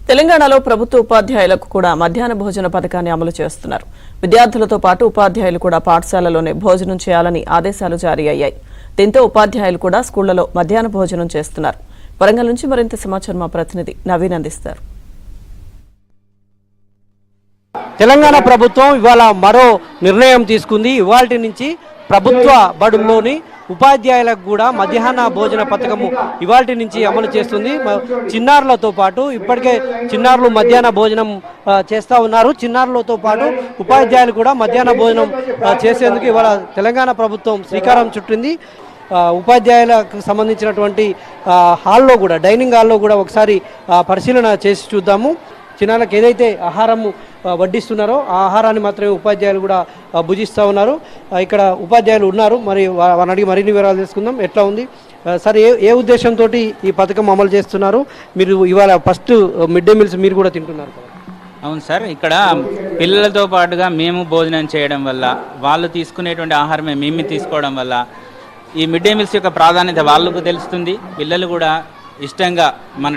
తెలంగాణలో ప్రభుత్వ ఉపాధ్యాయులకు కూడా మధ్యాహ్న భోజన పథకాన్ని అమలు చేస్తున్నారు. విద్యార్థులతో పాటు ఉపాధ్యాయులు కూడా పాఠశాలలోనే భోజనం చేయాలని ఆదేశాలు జారీ అయ్యాయి. దీంతో ఉపాధ్యాయులు కూడా స్కూళ్లలో మధ్యాహ్న భోజనం చేస్తున్నారు. వరంగల్ నుంచి మరింత సమాచారం మా ప్రతినిధి నవీన్ అందిస్తారు. తెలంగాణ ప్రభుత్వం ఇవాళ మరో నిర్ణయం తీసుకుంది. ఇవాల్టి నుంచి ప్రభుత్వ బడుల్లోని ఉపాధ్యాయులకు కూడా మధ్యాహ్న భోజన పథకము ఇవాల్టి నుంచి అమలు చేస్తుంది. చిన్నారులతో పాటు ఇప్పటికే చిన్నారులు మధ్యాహ్న భోజనం చేస్తూ ఉన్నారు. చిన్నారులతో పాటు ఉపాధ్యాయులు కూడా మధ్యాహ్న భోజనం చేసేందుకు ఇవాళ తెలంగాణ ప్రభుత్వం శ్రీకారం చుట్టింది. ఉపాధ్యాయులకు సంబంధించినటువంటి హాల్లో కూడా డైనింగ్ హాల్లో కూడా ఒకసారి పరిశీలన చేసి చూద్దాము. చిన్నారులకు ఏదైతే ఆహారము వడ్డిస్తున్నారో ఆ ఆహారాన్ని మాత్రమే ఉపాధ్యాయులు కూడా భుజిస్తూ ఉన్నారు. ఇక్కడ ఉపాధ్యాయులు ఉన్నారు, మరి వారిని అడిగి మరిన్ని వివరాలు తెలుసుకుందాం. ఎట్లా ఉంది సార్, ఏ ఉద్దేశంతో ఈ పథకం అమలు చేస్తున్నారు? మీరు ఇవాళ ఫస్ట్ మిడ్ డే మీల్స్ మీరు కూడా తింటున్నారు. అవును సార్, ఇక్కడ పిల్లలతో పాటుగా మేము భోజనం చేయడం వల్ల, వాళ్ళు తీసుకునేటువంటి ఆహారమే మేము తీసుకోవడం వల్ల ఈ మిడ్ డే మీల్స్ యొక్క ప్రాధాన్యత వాళ్ళకు తెలుస్తుంది. పిల్లలు కూడా ఇష్టంగా మన